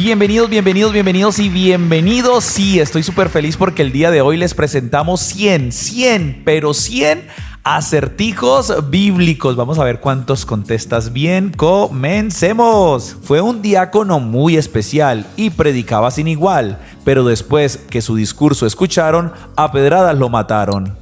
Bienvenidos y bienvenidos. Sí, estoy súper feliz porque el día de hoy les presentamos 100 acertijos bíblicos. Vamos a ver cuántos contestas bien. Comencemos. Fue un diácono muy especial y predicaba sin igual, pero después que su discurso escucharon, a pedradas lo mataron.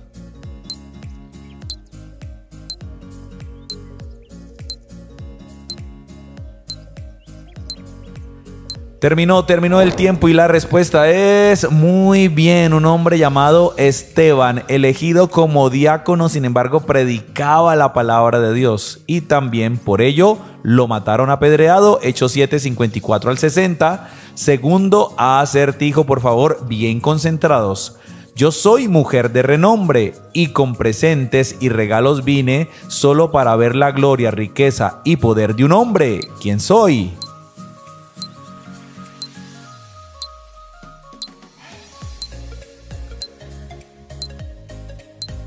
Terminó el tiempo y la respuesta es muy bien. Un hombre llamado Esteban, elegido como diácono, sin embargo, predicaba la palabra de Dios y también por ello lo mataron apedreado. Hechos 7, 54 al 60. Segundo acertijo, por favor, bien concentrados. Yo soy mujer de renombre y con presentes y regalos vine solo para ver la gloria, riqueza y poder de un hombre. ¿Quién soy?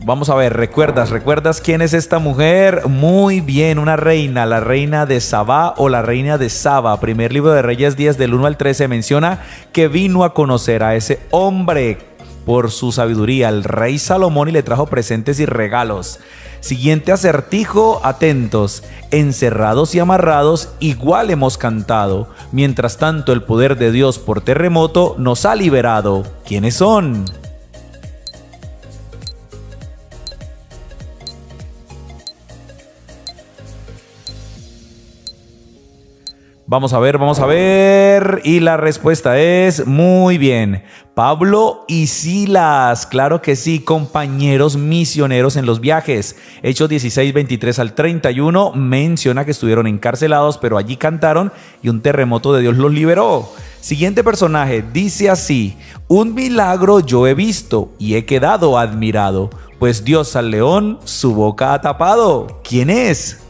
Vamos a ver, ¿recuerdas quién es esta mujer? Muy bien, una reina, la reina de Sabá o la reina de Saba. Primer libro de Reyes 10 del 1 al 13 menciona que vino a conocer a ese hombre por su sabiduría, el rey Salomón, y le trajo presentes y regalos. Siguiente acertijo, atentos. Encerrados y amarrados, igual hemos cantado. Mientras tanto, el poder de Dios por terremoto nos ha liberado. ¿Quiénes son? Vamos a ver, y la respuesta es muy bien. Pablo y Silas, claro que sí, compañeros misioneros en los viajes. Hechos 16, 23 al 31 menciona que estuvieron encarcelados, pero allí cantaron y un terremoto de Dios los liberó. Siguiente personaje, dice así: un milagro yo he visto y he quedado admirado, pues Dios al león su boca ha tapado. ¿Quién es?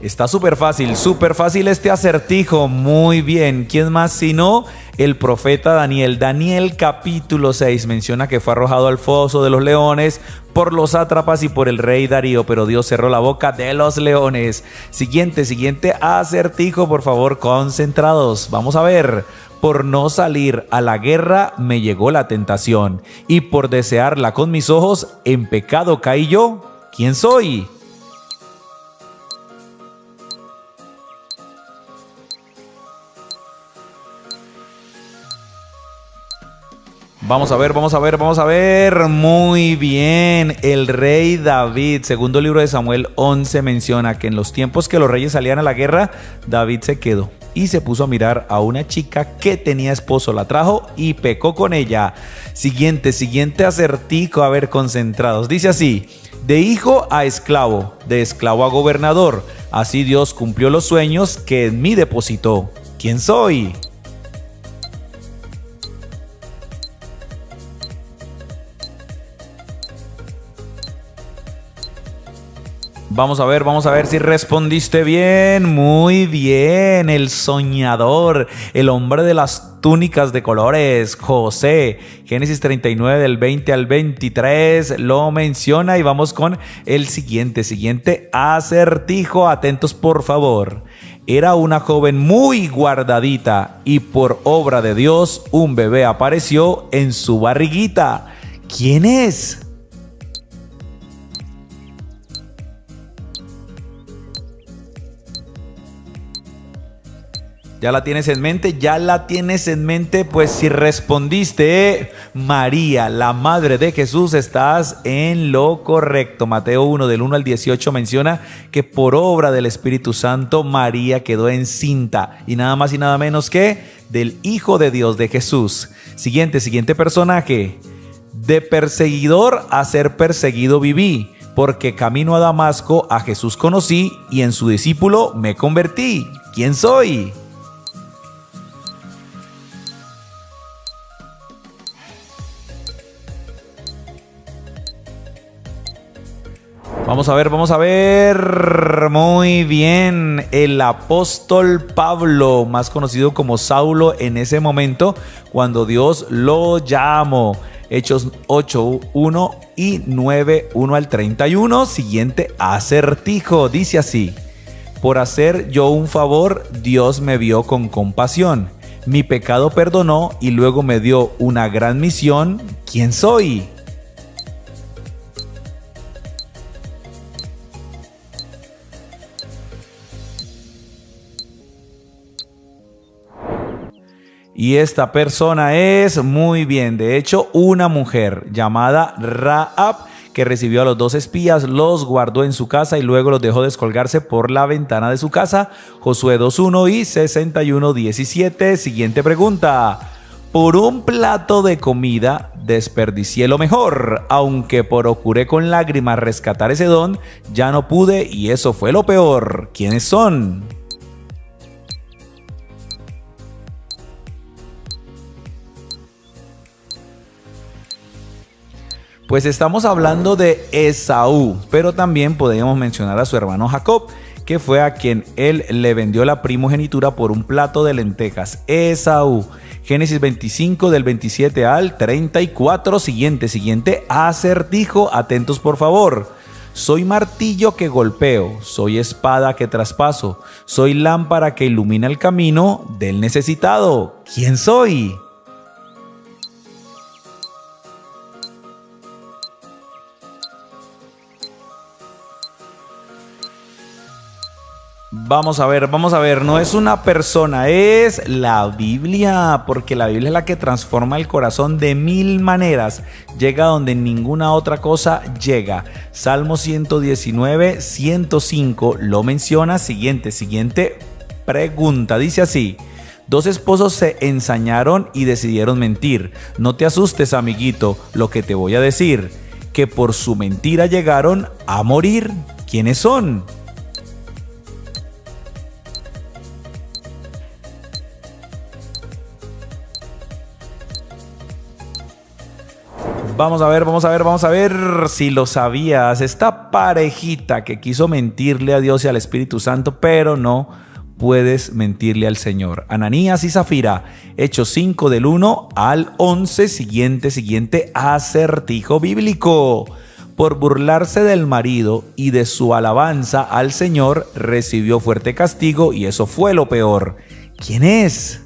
Está súper fácil este acertijo. Muy bien. ¿Quién más sino el profeta Daniel? Daniel capítulo 6 menciona que fue arrojado al foso de los leones por los sátrapas y por el rey Darío, pero Dios cerró la boca de los leones. Siguiente acertijo, por favor, concentrados. Vamos a ver. Por no salir a la guerra me llegó la tentación, y por desearla con mis ojos en pecado caí yo. ¿Quién soy? Vamos a ver. Muy bien. El rey David, segundo libro de Samuel 11, menciona que en los tiempos que los reyes salían a la guerra, David se quedó y se puso a mirar a una chica que tenía esposo, la trajo y pecó con ella. Siguiente acertijo, a ver, concentrados. Dice así: de hijo a esclavo, de esclavo a gobernador, así Dios cumplió los sueños que en mí depositó. ¿Quién soy? Vamos a ver si respondiste bien. Muy bien, el soñador, el hombre de las túnicas de colores, José. Génesis 39 del 20 al 23 lo menciona. Y vamos con el siguiente acertijo. Atentos, por favor. Era una joven muy guardadita y por obra de Dios un bebé apareció en su barriguita. ¿Quién es? ¿Ya la tienes en mente? Pues si respondiste María, la madre de Jesús, estás en lo correcto. Mateo 1 del 1 al 18 menciona que por obra del Espíritu Santo María quedó encinta, y nada más y nada menos que del Hijo de Dios, de Jesús. Siguiente personaje. De perseguidor a ser perseguido viví, porque camino a Damasco a Jesús conocí y en su discípulo me convertí. ¿Quién soy? Vamos a ver. Muy bien. El apóstol Pablo, más conocido como Saulo en ese momento, cuando Dios lo llamó. Hechos 8:1 y 9:1 al 31. Siguiente acertijo, dice así: por hacer yo un favor, Dios me vio con compasión. Mi pecado perdonó y luego me dio una gran misión. ¿Quién soy? Y esta persona es, muy bien, de hecho, una mujer llamada Rahab, que recibió a los 2 espías, los guardó en su casa y luego los dejó descolgarse por la ventana de su casa. Josué 2:1 y 61:17. Siguiente pregunta. Por un plato de comida desperdicié lo mejor, aunque procuré con lágrimas rescatar ese don, ya no pude y eso fue lo peor. ¿Quiénes son? Pues estamos hablando de Esaú, pero también podríamos mencionar a su hermano Jacob, que fue a quien él le vendió la primogenitura por un plato de lentejas. Esaú. Génesis 25 del 27 al 34. Siguiente acertijo. Atentos por favor. Soy martillo que golpeo, soy espada que traspaso, soy lámpara que ilumina el camino del necesitado. ¿Quién soy? Vamos a ver, no es una persona, es la Biblia, porque la Biblia es la que transforma el corazón de 1000 maneras, llega donde ninguna otra cosa llega. Salmo 119, 105 lo menciona. Siguiente pregunta, dice así: 2 esposos se ensañaron y decidieron mentir. No te asustes, amiguito, lo que te voy a decir, que por su mentira llegaron a morir. ¿Quiénes son? Vamos a ver si lo sabías. Esta parejita que quiso mentirle a Dios y al Espíritu Santo, pero no puedes mentirle al Señor. Ananías y Zafira, Hechos 5 del 1 al 11. Siguiente acertijo bíblico. Por burlarse del marido y de su alabanza al Señor, recibió fuerte castigo y eso fue lo peor. ¿Quién es?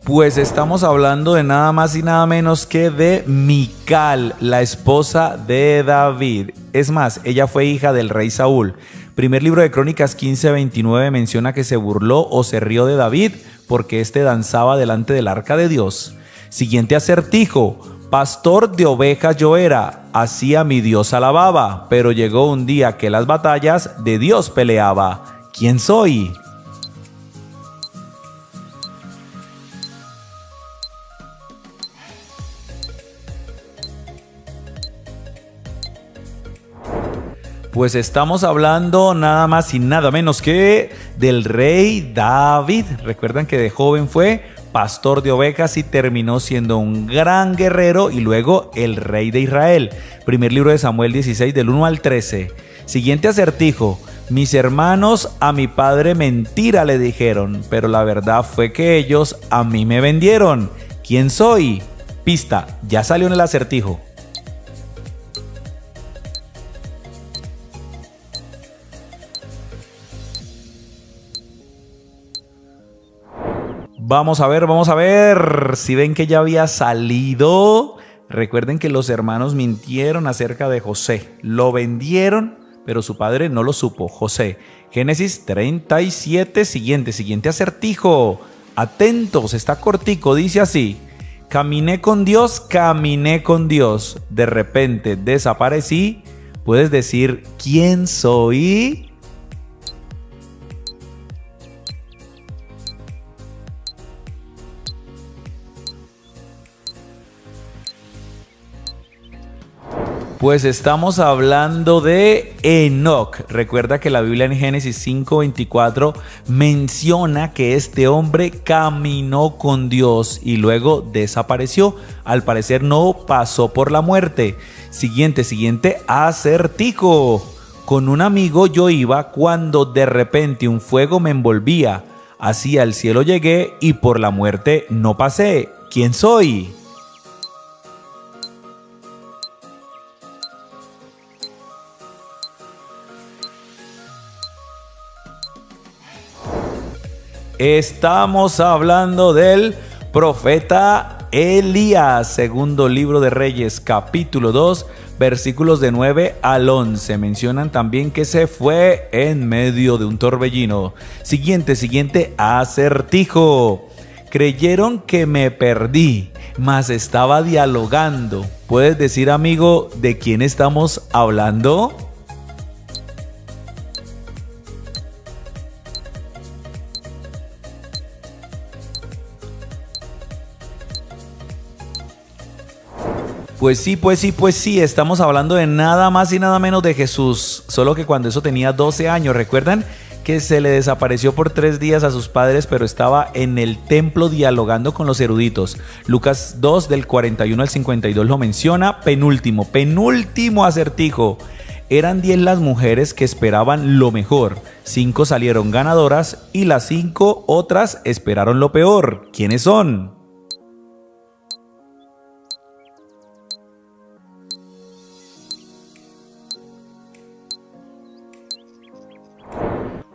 Pues estamos hablando de nada más y nada menos que de Mical, la esposa de David. Es más, ella fue hija del rey Saúl. Primer libro de Crónicas 15:29 menciona que se burló o se rió de David porque éste danzaba delante del arca de Dios. Siguiente acertijo. Pastor de ovejas yo era, así a mi Dios alababa, pero llegó un día que las batallas de Dios peleaba. ¿Quién soy? Pues estamos hablando nada más y nada menos que del rey David. Recuerdan que de joven fue pastor de ovejas y terminó siendo un gran guerrero y luego el rey de Israel. Primer libro de Samuel 16 del 1 al 13. Siguiente acertijo. Mis hermanos a mi padre mentira le dijeron, pero la verdad fue que ellos a mí me vendieron. ¿Quién soy? Pista, ya salió en el acertijo. Vamos a ver si ven que ya había salido. Recuerden que los hermanos mintieron acerca de José. Lo vendieron, pero su padre no lo supo, José. Génesis 37, siguiente acertijo. Atentos, está cortico, dice así. Caminé con Dios, de repente desaparecí. ¿Puedes decir quién soy? Pues estamos hablando de Enoc. Recuerda que la Biblia en Génesis 5:24 menciona que este hombre caminó con Dios y luego desapareció. Al parecer no pasó por la muerte. Siguiente acertijo. Con un amigo yo iba cuando de repente un fuego me envolvía. Hacia el cielo llegué y por la muerte no pasé. ¿Quién soy? Estamos hablando del profeta Elías, segundo libro de Reyes, capítulo 2, versículos de 9 al 11. Mencionan también que se fue en medio de un torbellino. Siguiente acertijo. Creyeron que me perdí, mas estaba dialogando. ¿Puedes decir, amigo, de quién estamos hablando? Pues sí, estamos hablando de nada más y nada menos de Jesús, solo que cuando eso tenía 12 años, ¿recuerdan? Que se le desapareció por 3 días a sus padres, pero estaba en el templo dialogando con los eruditos. Lucas 2 del 41 al 52 lo menciona. Penúltimo acertijo. Eran 10 las mujeres que esperaban lo mejor, 5 salieron ganadoras y las 5 otras esperaron lo peor. ¿Quiénes son?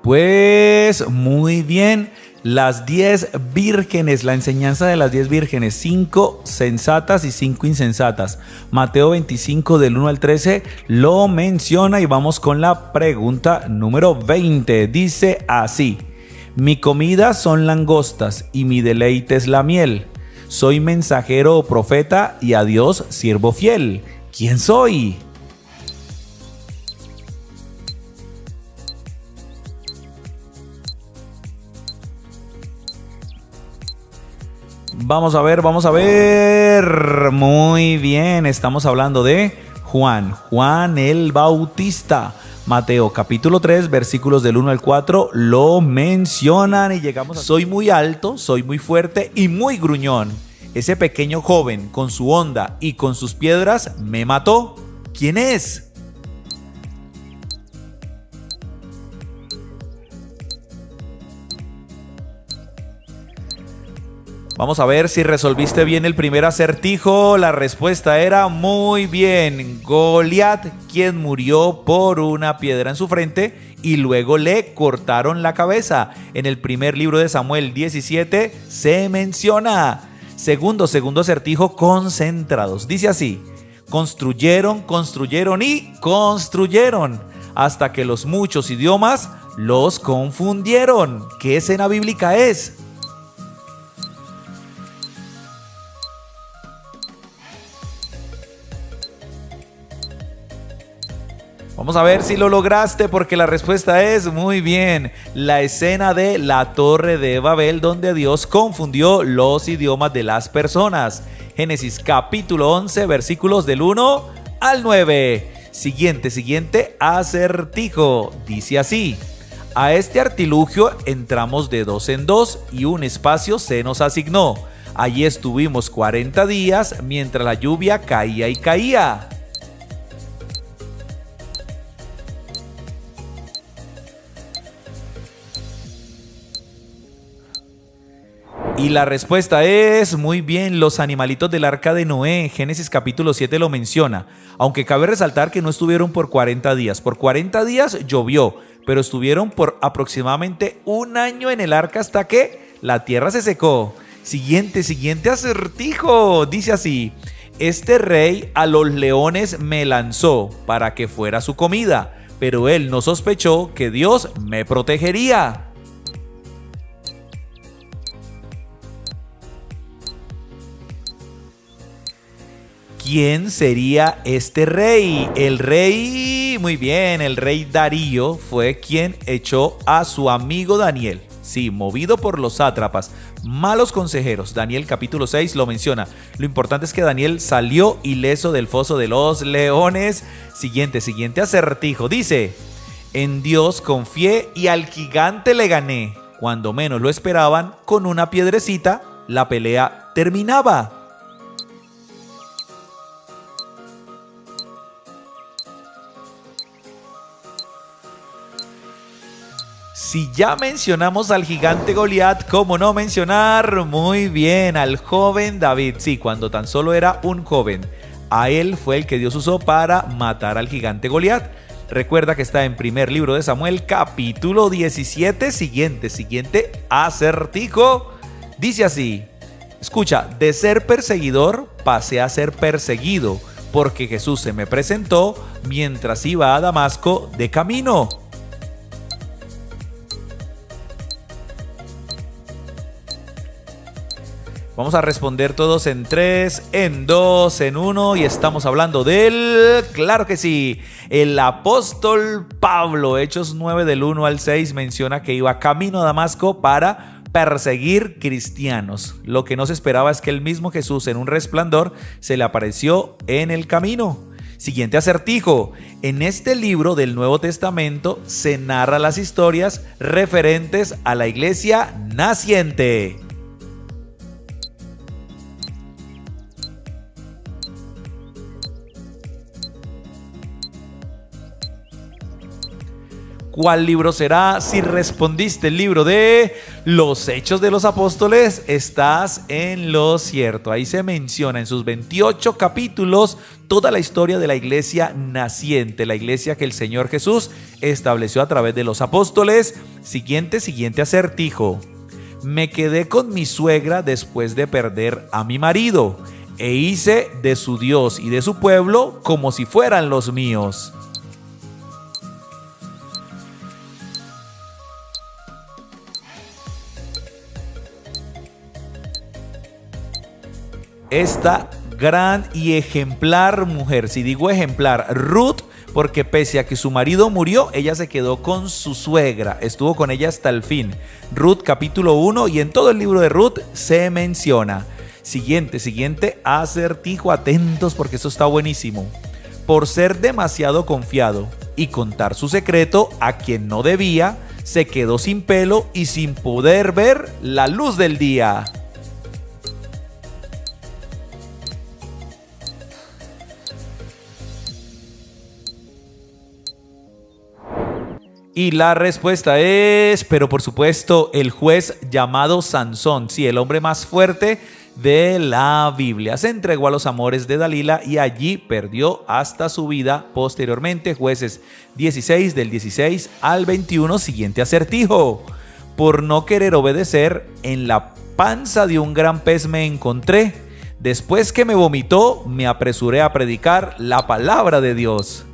Pues muy bien, las 10 vírgenes, la enseñanza de las 10 vírgenes, 5 sensatas y 5 insensatas. Mateo 25 del 1 al 13 lo menciona y vamos con la pregunta número 20. Dice así: mi comida son langostas y mi deleite es la miel. Soy mensajero o profeta y a Dios siervo fiel. ¿Quién soy? Vamos a ver. Muy bien, estamos hablando de Juan el Bautista. Mateo capítulo 3, versículos del 1 al 4 lo mencionan y llegamos a... Soy muy alto, soy muy fuerte y muy gruñón. Ese pequeño joven con su honda y con sus piedras me mató. ¿Quién es? Vamos a ver si resolviste bien el primer acertijo. La respuesta era muy bien. Goliat, quien murió por una piedra en su frente y luego le cortaron la cabeza. En el primer libro de Samuel 17 se menciona. Segundo acertijo, concentrados. Dice así: construyeron y construyeron hasta que los muchos idiomas los confundieron. ¿Qué escena bíblica es? Vamos a ver si lo lograste, porque la respuesta es muy bien. La escena de la Torre de Babel, donde Dios confundió los idiomas de las personas. Génesis capítulo 11, versículos del 1 al 9. Siguiente acertijo. Dice así: a este artilugio entramos de 2 en 2 y un espacio se nos asignó. Allí estuvimos 40 días mientras la lluvia caía y caía. Y la respuesta es muy bien, los animalitos del arca de Noé. Génesis capítulo 7 lo menciona. Aunque cabe resaltar que no estuvieron por 40 días. Por 40 días llovió, pero estuvieron por aproximadamente un año en el arca hasta que la tierra se secó. Siguiente acertijo. Dice así: este rey a los leones me lanzó para que fuera su comida, pero él no sospechó que Dios me protegería. ¿Quién sería este rey? El rey, muy bien, el rey Darío fue quien echó a su amigo Daniel. Sí, movido por los sátrapas, malos consejeros. Daniel capítulo 6 lo menciona. Lo importante es que Daniel salió ileso del foso de los leones. Siguiente acertijo. Dice: en Dios confié y al gigante le gané. Cuando menos lo esperaban, con una piedrecita, la pelea terminaba. Si ya mencionamos al gigante Goliat, ¿cómo no mencionar? Muy bien, al joven David. Sí, cuando tan solo era un joven. A él fue el que Dios usó para matar al gigante Goliat. Recuerda que está en primer libro de Samuel, capítulo 17. Siguiente acertijo. Dice así. Escucha, de ser perseguidor pasé a ser perseguido, porque Jesús se me presentó mientras iba a Damasco de camino. Vamos a responder todos en 3, en 2, en 1 y estamos hablando del... Claro que sí, el apóstol Pablo. Hechos 9 del 1 al 6 menciona que iba camino a Damasco para perseguir cristianos. Lo que no se esperaba es que el mismo Jesús en un resplandor se le apareció en el camino. Siguiente acertijo. En este libro del Nuevo Testamento se narran las historias referentes a la iglesia naciente. ¿Cuál libro será? Si respondiste el libro de los Hechos de los Apóstoles, estás en lo cierto. Ahí se menciona en sus 28 capítulos toda la historia de la iglesia naciente, la iglesia que el Señor Jesús estableció a través de los apóstoles. Siguiente acertijo. Me quedé con mi suegra después de perder a mi marido e hice de su Dios y de su pueblo como si fueran los míos. Esta gran y ejemplar mujer, si digo ejemplar, Ruth, porque pese a que su marido murió, ella se quedó con su suegra, estuvo con ella hasta el fin. Ruth capítulo 1 y en todo el libro de Ruth se menciona. Siguiente acertijo, atentos porque esto está buenísimo. Por ser demasiado confiado y contar su secreto a quien no debía, se quedó sin pelo y sin poder ver la luz del día. Y la respuesta es, pero por supuesto, el juez llamado Sansón, sí, el hombre más fuerte de la Biblia. Se entregó a los amores de Dalila y allí perdió hasta su vida posteriormente. Jueces 16 del 16 al 21, siguiente acertijo. Por no querer obedecer, en la panza de un gran pez me encontré. Después que me vomitó, me apresuré a predicar la palabra de Dios.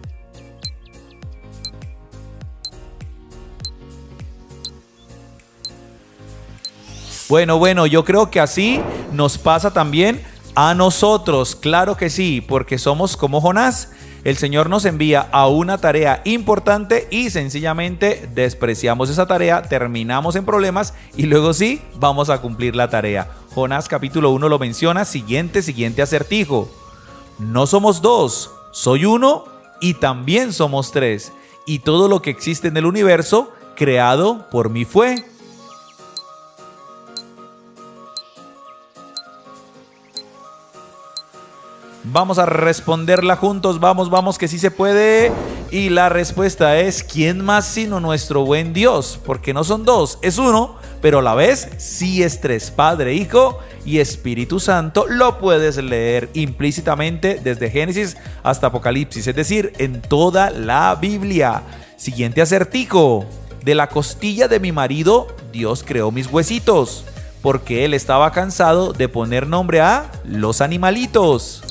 Bueno, yo creo que así nos pasa también a nosotros, claro que sí, porque somos como Jonás. El Señor nos envía a una tarea importante y sencillamente despreciamos esa tarea, terminamos en problemas y luego sí, vamos a cumplir la tarea. Jonás capítulo 1 lo menciona, siguiente acertijo. No somos dos, soy uno y también somos tres. Y todo lo que existe en el universo, creado por mí fue. Vamos a responderla juntos, vamos que sí se puede. Y la respuesta es, ¿quién más sino nuestro buen Dios? Porque no son dos, es uno, pero a la vez sí es tres, Padre, Hijo y Espíritu Santo. Lo puedes leer implícitamente desde Génesis hasta Apocalipsis, es decir, en toda la Biblia. Siguiente acertijo. De la costilla de mi marido, Dios creó mis huesitos, porque él estaba cansado de poner nombre a los animalitos.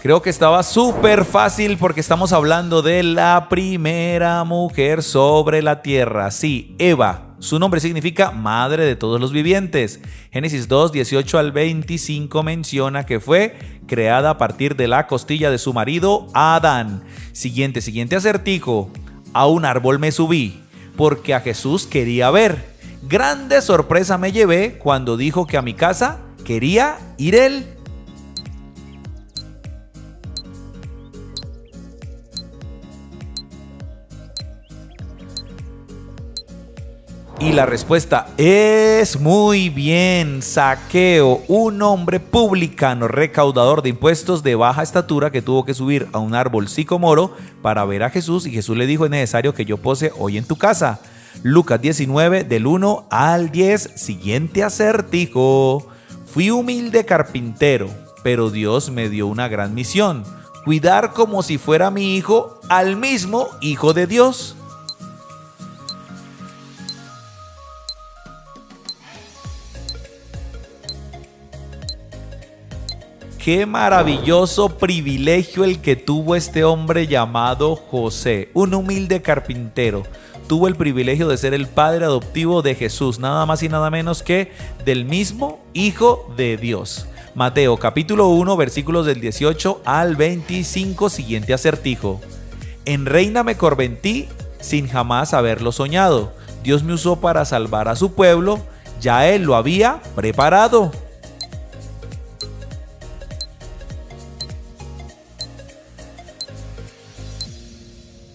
Creo que estaba súper fácil porque estamos hablando de la primera mujer sobre la tierra. Sí, Eva. Su nombre significa madre de todos los vivientes. Génesis 2, 18 al 25 menciona que fue creada a partir de la costilla de su marido Adán. Siguiente acertijo. A un árbol me subí porque a Jesús quería ver. Grande sorpresa me llevé cuando dijo que a mi casa quería ir él. Y la respuesta es muy bien. Zaqueo, un hombre publicano, recaudador de impuestos de baja estatura que tuvo que subir a un árbol sicomoro para ver a Jesús, y Jesús le dijo: es necesario que yo pose hoy en tu casa. Lucas 19 del 1 al 10. Siguiente acertijo. Fui humilde carpintero, pero Dios me dio una gran misión: cuidar como si fuera mi hijo al mismo Hijo de Dios. Qué maravilloso privilegio el que tuvo este hombre llamado José, un humilde carpintero. Tuvo el privilegio de ser el padre adoptivo de Jesús, nada más y nada menos que del mismo Hijo de Dios. Mateo capítulo 1, versículos del 18 al 25, siguiente acertijo. En reina me corventí sin jamás haberlo soñado. Dios me usó para salvar a su pueblo, ya Él lo había preparado.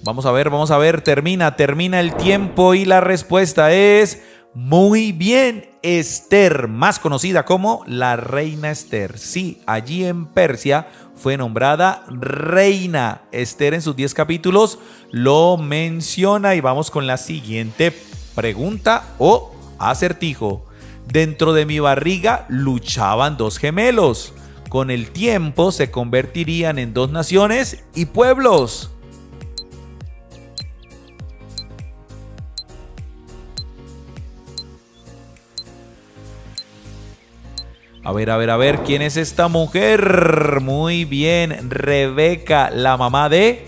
Vamos a ver, termina el tiempo y la respuesta es muy bien, Esther, más conocida como la reina Esther. Sí, allí en Persia fue nombrada reina. Esther en sus 10 capítulos lo menciona y vamos con la siguiente pregunta o acertijo. Dentro de mi barriga luchaban dos gemelos. Con el tiempo se convertirían en dos naciones y pueblos. A ver, ¿quién es esta mujer? Muy bien, Rebeca, la mamá de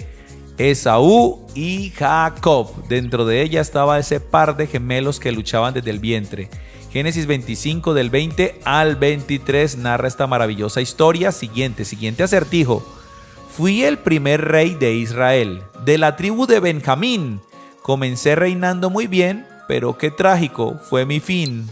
Esaú y Jacob. Dentro de ella estaba ese par de gemelos que luchaban desde el vientre. Génesis 25 del 20 al 23 narra esta maravillosa historia. Siguiente acertijo. Fui el primer rey de Israel, de la tribu de Benjamín. Comencé reinando muy bien, pero qué trágico fue mi fin.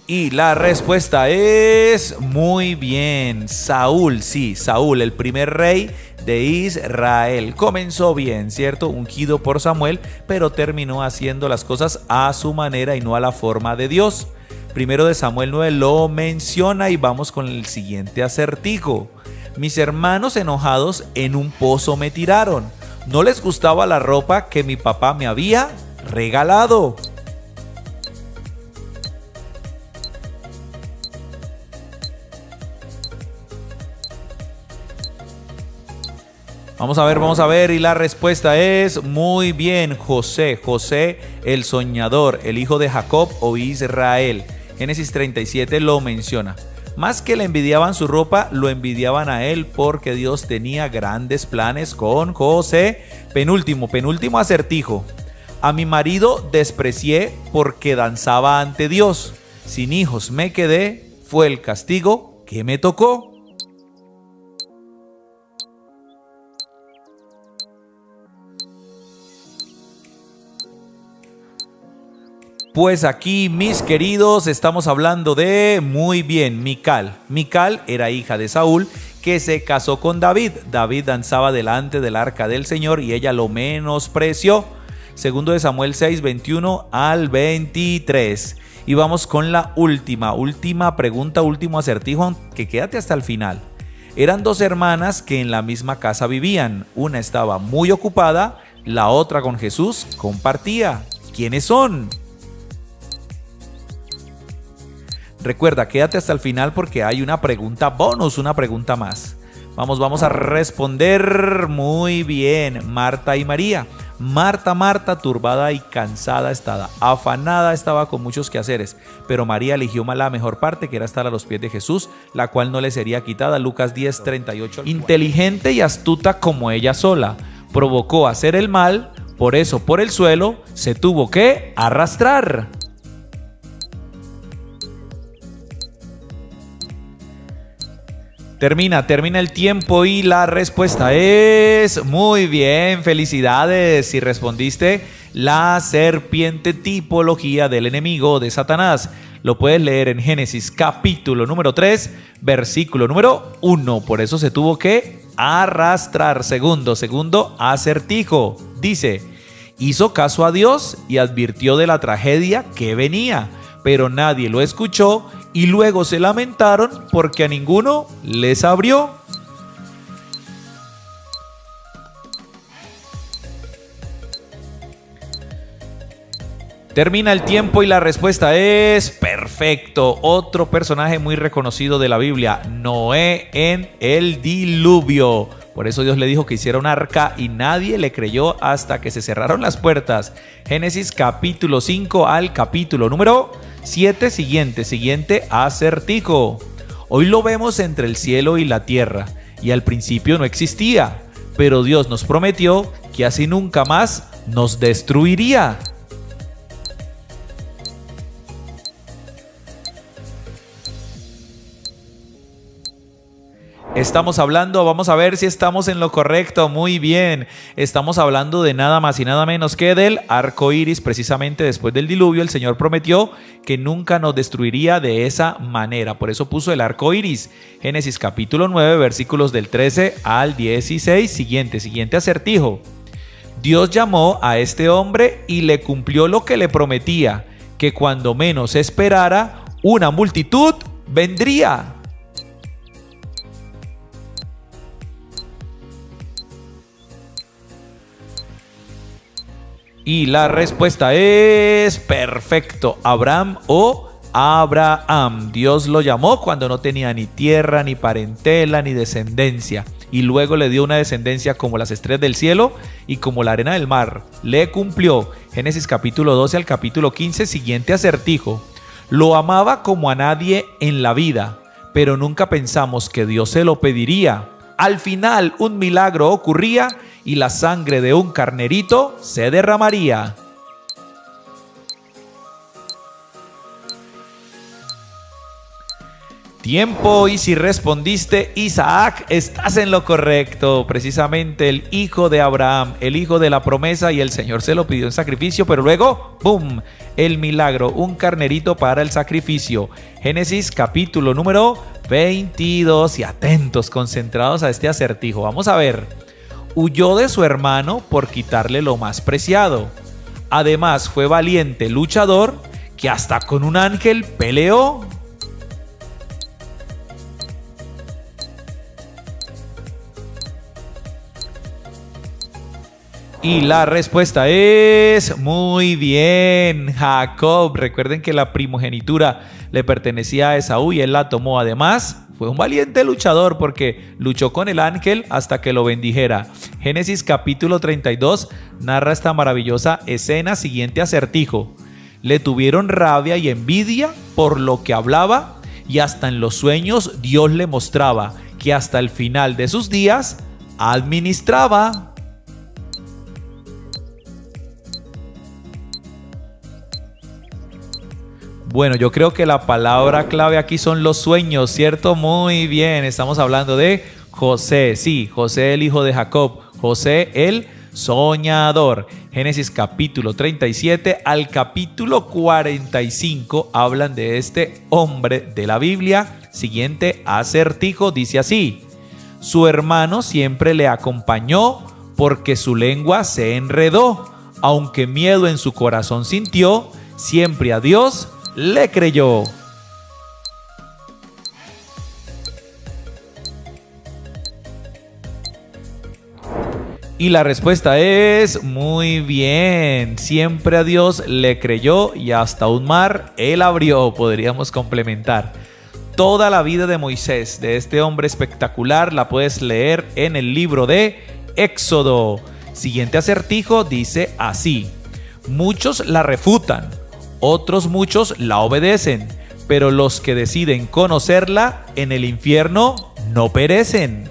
Y la respuesta es muy bien, Saúl, sí, Saúl, el primer rey de Israel. Comenzó bien, ¿cierto? Ungido por Samuel, pero terminó haciendo las cosas a su manera y no a la forma de Dios. Primero de Samuel 9 lo menciona y vamos con el siguiente acertijo. Mis hermanos enojados en un pozo me tiraron. No les gustaba la ropa que mi papá me había regalado. Vamos a ver, y la respuesta es muy bien, José el soñador, el hijo de Jacob o Israel. Génesis 37 lo menciona. Más que le envidiaban su ropa, lo envidiaban a él porque Dios tenía grandes planes con José. Penúltimo acertijo. A mi marido desprecié porque danzaba ante Dios. Sin hijos me quedé, fue el castigo que me tocó. Pues aquí, mis queridos, estamos hablando de, muy bien, Mical. Mical era hija de Saúl, que se casó con David. David danzaba delante del arca del Señor y ella lo menospreció. Segundo de Samuel 6, 21 al 23. Y vamos con la última pregunta, último acertijo, que quédate hasta el final. Eran dos hermanas que en la misma casa vivían. Una estaba muy ocupada, la otra con Jesús compartía. ¿Quiénes son? Recuerda, quédate hasta el final porque hay una pregunta bonus, una pregunta más. Vamos a responder muy bien. Marta y María. Marta, turbada y cansada estaba, afanada estaba con muchos quehaceres, pero María eligió la mejor parte, que era estar a los pies de Jesús, la cual no le sería quitada. Lucas 10, 38. Inteligente y astuta como ella sola, provocó hacer el mal, por eso por el suelo se tuvo que arrastrar. Termina el tiempo y la respuesta es muy bien, felicidades. Si respondiste la serpiente, tipología del enemigo de Satanás. lo puedes leer en Génesis capítulo número 3, versículo número 1. Por eso se tuvo que arrastrar. Segundo acertijo. Dice: hizo caso a Dios y advirtió de la tragedia que venía, pero nadie lo escuchó y luego se lamentaron porque a ninguno les abrió. Termina el tiempo y la respuesta es perfecto. Otro personaje muy reconocido de la Biblia, Noé en el diluvio. Por eso Dios le dijo que hiciera un arca y nadie le creyó hasta que se cerraron las puertas. Génesis capítulo 5 al capítulo número 7. Siguiente acertijo. Hoy lo vemos entre el cielo y la tierra, y al principio no existía, pero Dios nos prometió que así nunca más nos destruiría. Vamos a ver si estamos en lo correcto. Muy bien, estamos hablando de nada más y nada menos que del arco iris. Precisamente después del diluvio, el Señor prometió que nunca nos destruiría de esa manera. Por eso puso el arco iris. Génesis capítulo 9, versículos del 13 al 16. Siguiente acertijo. Dios llamó a este hombre y le cumplió lo que le prometía, que cuando menos esperara, una multitud vendría. Y la respuesta es perfecto. Abraham o Abraham. Dios lo llamó cuando no tenía ni tierra, ni parentela, ni descendencia. Y luego le dio una descendencia como las estrellas del cielo y como la arena del mar. Le cumplió. Génesis capítulo 12 al capítulo 15. Siguiente acertijo. Lo amaba como a nadie en la vida, pero nunca pensamos que Dios se lo pediría. Al final un milagro ocurría y la sangre de un carnerito se derramaría. Tiempo, y si respondiste Isaac, estás en lo correcto. Precisamente el hijo de Abraham, el hijo de la promesa, y el Señor se lo pidió en sacrificio, pero luego, ¡bum!, el milagro, un carnerito para el sacrificio. Génesis capítulo número 22, y atentos, concentrados a este acertijo. Vamos a ver. Huyó de su hermano por quitarle lo más preciado. Además fue valiente luchador que hasta con un ángel peleó. Y la respuesta es muy bien, Jacob. Recuerden que la primogenitura le pertenecía a Esaú y él la tomó. Además, fue un valiente luchador porque luchó con el ángel hasta que lo bendijera. Génesis capítulo 32 narra esta maravillosa escena. Siguiente acertijo. Le tuvieron rabia y envidia por lo que hablaba, y hasta en los sueños Dios le mostraba que hasta el final de sus días administraba. Bueno, yo creo que la palabra clave aquí son los sueños, ¿cierto? Muy bien, estamos hablando de José. Sí, José el hijo de Jacob, José el soñador. Génesis capítulo 37 al capítulo 45 hablan de este hombre de la Biblia. Siguiente acertijo dice así: su hermano siempre le acompañó porque su lengua se enredó, aunque miedo en su corazón sintió, siempre a Dios le creyó. Y la respuesta es muy bien. Siempre a Dios le creyó y hasta un mar él abrió. Podríamos complementar. Toda la vida de Moisés, de este hombre espectacular, la puedes leer en el libro de Éxodo. Siguiente acertijo dice así: muchos la refutan, otros muchos la obedecen, pero los que deciden conocerla en el infierno no perecen.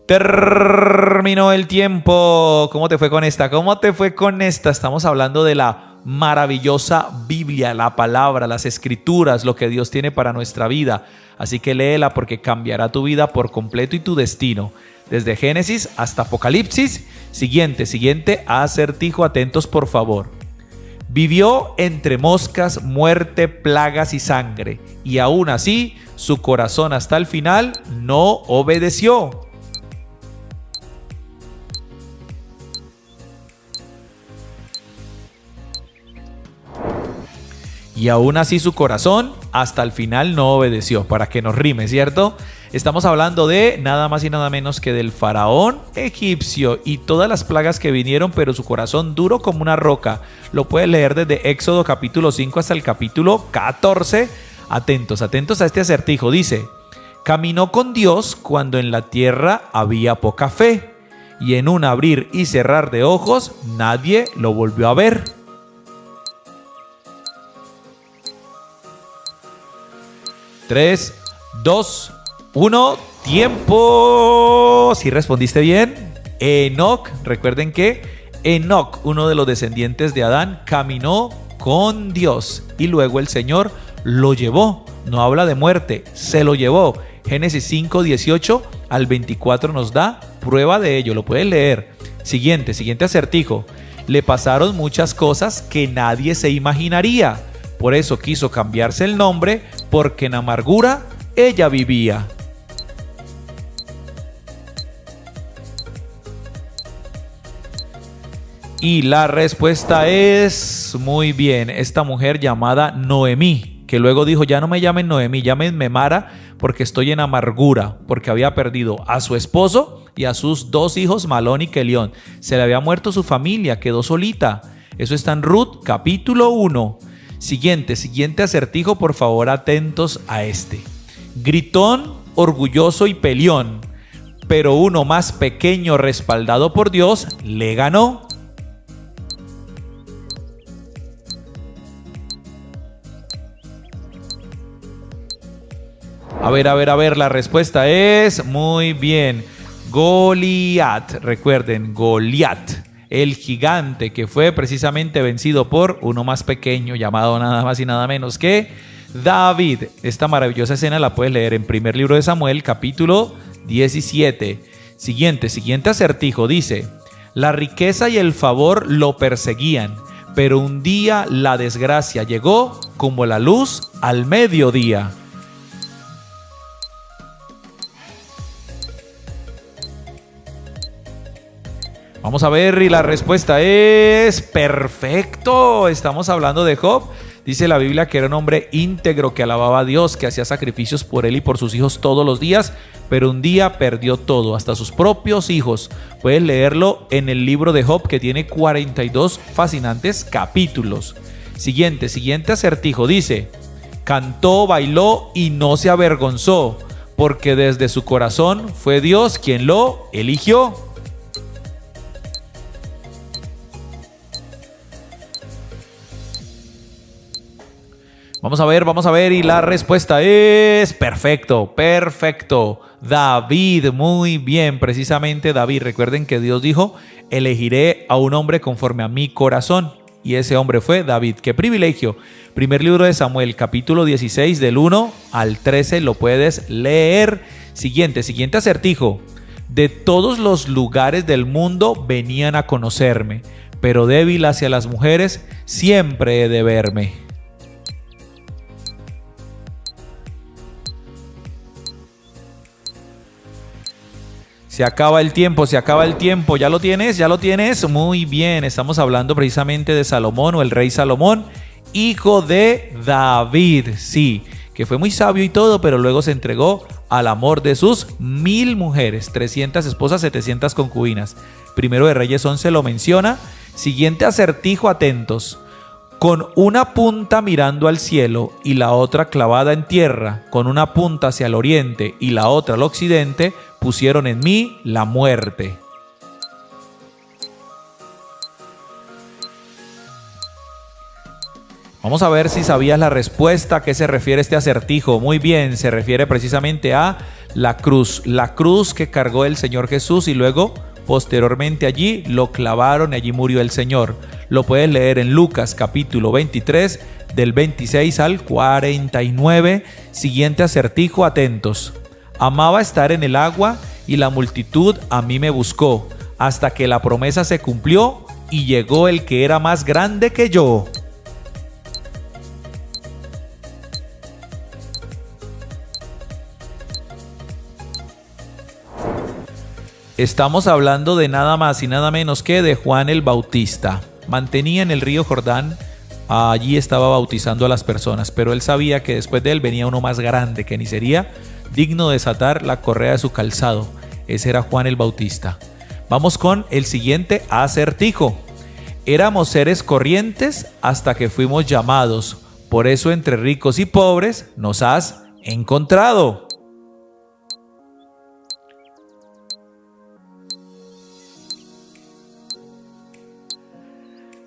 Terminó el tiempo. ¿Cómo te fue con esta? Estamos hablando de la maravillosa Biblia, la palabra, las escrituras, lo que Dios tiene para nuestra vida. Así que léela porque cambiará tu vida por completo y tu destino. desde Génesis hasta Apocalipsis. Siguiente acertijo, atentos por favor. Vivió entre moscas, muerte, plagas y sangre, y aún así su corazón hasta el final no obedeció. Y aún así su corazón hasta el final no obedeció, para que nos rime, ¿cierto? Estamos hablando de nada más y nada menos que del faraón egipcio y todas las plagas que vinieron, pero su corazón duro como una roca. Lo puedes leer desde Éxodo capítulo 5 hasta el capítulo 14. Atentos a este acertijo. Dice: caminó con Dios cuando en la tierra había poca fe, y en un abrir y cerrar de ojos nadie lo volvió a ver. 3, 2, 1, tiempo. ¿Sí respondiste bien? Enoc. Recuerden que Enoc, uno de los descendientes de Adán, caminó con Dios y luego el Señor lo llevó. No habla de muerte, se lo llevó. Génesis 5, 18 al 24 nos da prueba de ello. Lo puedes leer. Siguiente acertijo. Le pasaron muchas cosas que nadie se imaginaría. Por eso quiso cambiarse el nombre, porque en amargura ella vivía. Y la respuesta es muy bien. Esta mujer llamada Noemí, que luego dijo: ya no me llamen Noemí, llámenme Mara, porque estoy en amargura, porque había perdido a su esposo y a sus 2 hijos, Malón y Kelión. Se le había muerto su familia, quedó solita. Eso está en Ruth capítulo 1. Siguiente acertijo, por favor, atentos a este. Gritón, orgulloso y peleón, pero uno más pequeño, respaldado por Dios, le ganó. A ver, la respuesta es muy bien. Goliat, recuerden, Goliat. El gigante que fue precisamente vencido por uno más pequeño, llamado nada más y nada menos que David. Esta maravillosa escena la puedes leer en primer libro de Samuel, capítulo 17. Siguiente acertijo, dice: la riqueza y el favor lo perseguían, pero un día la desgracia llegó como la luz al mediodía. Vamos a ver, y la respuesta es perfecto. Estamos hablando de Job. Dice la Biblia que era un hombre íntegro, que alababa a Dios, que hacía sacrificios por él y por sus hijos todos los días, pero un día perdió todo, hasta sus propios hijos. Puedes leerlo en el libro de Job, que tiene 42 fascinantes capítulos. Siguiente acertijo, dice: cantó, bailó y no se avergonzó, porque desde su corazón fue Dios quien lo eligió. Vamos a ver, y la respuesta es perfecto. David, muy bien, precisamente David. Recuerden que Dios dijo: elegiré a un hombre conforme a mi corazón. Y ese hombre fue David. ¡Qué privilegio! Primer libro de Samuel, capítulo 16, del 1 al 13, lo puedes leer. Siguiente acertijo. De todos los lugares del mundo venían a conocerme, pero débil hacia las mujeres siempre he de verme. Se acaba el tiempo, ¿ya lo tienes? Muy bien, estamos hablando precisamente de Salomón, o el rey Salomón, hijo de David, sí, que fue muy sabio y todo, pero luego se entregó al amor de sus 1000 mujeres, 300 esposas, 700 concubinas. Primero de Reyes 11 lo menciona. Siguiente acertijo, atentos. Con una punta mirando al cielo y la otra clavada en tierra, con una punta hacia el oriente y la otra al occidente, pusieron en mí la muerte. Vamos a ver si sabías la respuesta. ¿A qué se refiere este acertijo? Muy bien, se refiere precisamente a la cruz que cargó el Señor Jesús, y luego posteriormente allí lo clavaron y allí murió el Señor. Lo puedes leer en Lucas capítulo 23, del 26 al 49. Siguiente acertijo, atentos. Amaba estar en el agua y la multitud a mí me buscó, hasta que la promesa se cumplió y llegó el que era más grande que yo. Estamos hablando de nada más y nada menos que de Juan el Bautista. Mantenía en el río Jordán, allí estaba bautizando a las personas, pero él sabía que después de él venía uno más grande, que ni sería digno de desatar la correa de su calzado. Ese era Juan el Bautista. Vamos con el siguiente acertijo. Éramos seres corrientes hasta que fuimos llamados, por eso entre ricos y pobres nos has encontrado.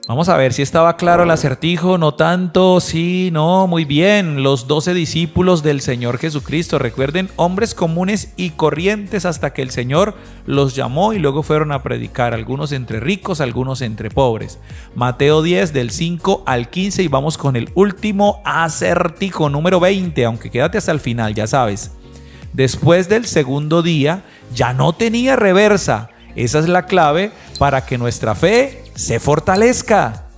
Vamos a ver si estaba claro el acertijo, no tanto, sí, no, muy bien. Los 12 discípulos del Señor Jesucristo, recuerden, hombres comunes y corrientes hasta que el Señor los llamó y luego fueron a predicar, algunos entre ricos, algunos entre pobres. Mateo 10 del 5 al 15 y vamos con el último acertijo, número 20, aunque quédate hasta el final, ya sabes. Después del segundo día ya no tenía reversa. Esa es la clave para que nuestra fe se fortalezca.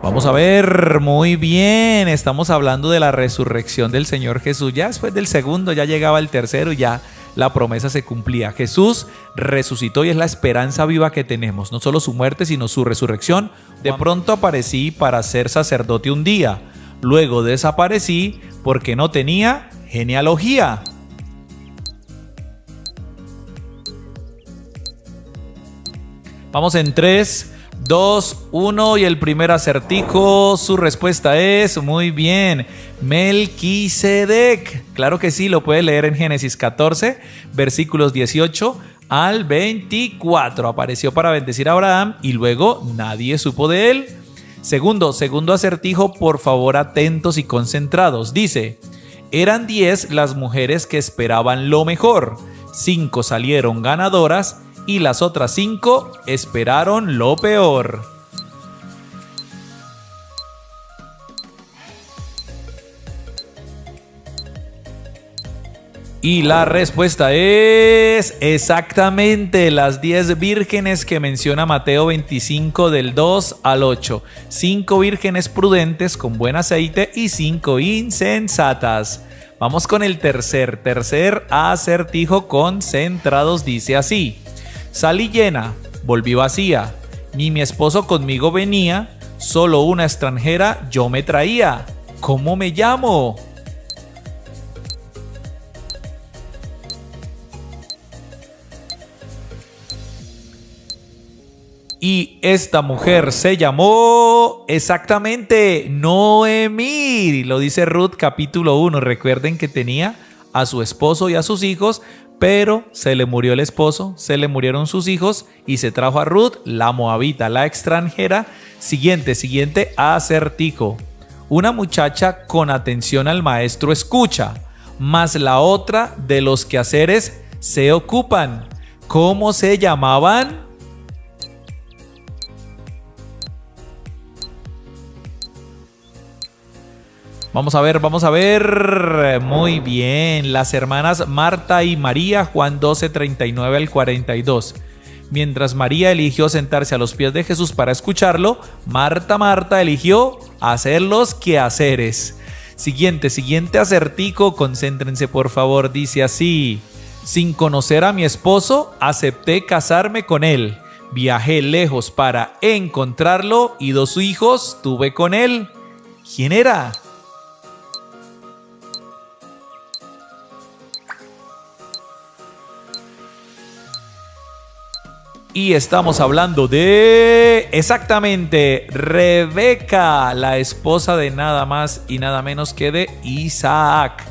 Vamos a ver, muy bien, estamos hablando de la resurrección del Señor Jesús. Ya después del segundo ya llegaba el tercero y ya la promesa se cumplía. Jesús resucitó y es la esperanza viva que tenemos, no solo su muerte sino su resurrección. De pronto aparecí para ser sacerdote un día, luego desaparecí porque no tenía genealogía. Vamos en 3, 2, 1 y el primer acertijo, su respuesta es, muy bien, Melquisedec. Claro que sí, lo puede leer en Génesis 14, versículos 18 al 24. Apareció para bendecir a Abraham y luego nadie supo de él. Segundo acertijo, por favor atentos y concentrados. Dice, eran 10 las mujeres que esperaban lo mejor, 5 salieron ganadoras y las otras 5 esperaron lo peor. Y la respuesta es exactamente las 10 vírgenes que menciona Mateo 25 del 2 al 8. 5 vírgenes prudentes con buen aceite y 5 insensatas. Vamos con el tercer acertijo, concentrados, dice así. Salí llena, volví vacía, ni mi esposo conmigo venía, solo una extranjera yo me traía. ¿Cómo me llamo? Y esta mujer se llamó exactamente Noemí. Lo dice Ruth capítulo 1. Recuerden que tenía a su esposo y a sus hijos, pero se le murió el esposo, se le murieron sus hijos y se trajo a Ruth, la moabita, la extranjera. Siguiente acertijo. Una muchacha con atención al maestro escucha, mas la otra de los quehaceres se ocupan. ¿Cómo se llamaban? Vamos a ver, muy bien, las hermanas Marta y María, Juan 12, 39 al 42. Mientras María eligió sentarse a los pies de Jesús para escucharlo, Marta eligió hacer los quehaceres. Siguiente acertijo, concéntrense por favor, dice así. Sin conocer a mi esposo, acepté casarme con él. Viajé lejos para encontrarlo y 2 hijos tuve con él. ¿Quién era? Y estamos hablando de, exactamente, Rebeca, la esposa de nada más y nada menos que de Isaac.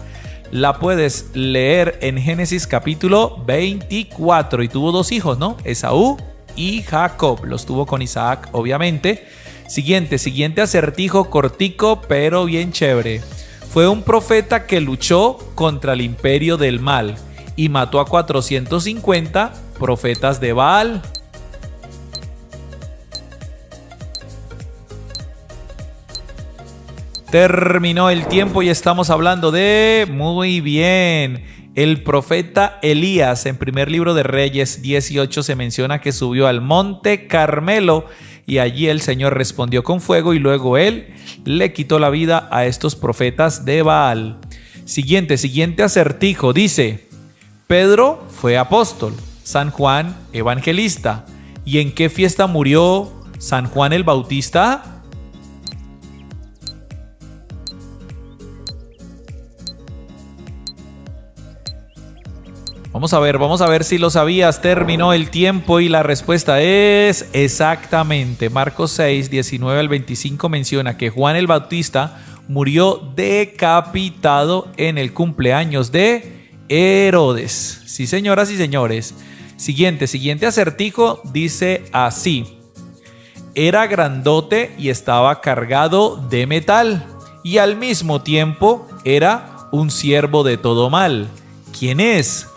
La puedes leer en Génesis capítulo 24 y tuvo 2 hijos, ¿no? Esaú y Jacob. Los tuvo con Isaac, obviamente. Siguiente acertijo, cortico, pero bien chévere. Fue un profeta que luchó contra el imperio del mal y mató a 450 profetas de Baal. Terminó el tiempo y estamos hablando de... Muy bien. El profeta Elías, en primer libro de Reyes 18, se menciona que subió al monte Carmelo y allí el Señor respondió con fuego y luego él le quitó la vida a estos profetas de Baal. Siguiente acertijo. Dice: Pedro fue apóstol, San Juan evangelista. ¿Y en qué fiesta murió San Juan el Bautista? Vamos a ver si lo sabías. Terminó el tiempo y la respuesta es exactamente. Marcos 6, 19 al 25 menciona que Juan el Bautista murió decapitado en el cumpleaños de Herodes. Sí, señoras y señores. Siguiente acertijo dice así: era grandote y estaba cargado de metal, y al mismo tiempo era un siervo de todo mal. ¿Quién es?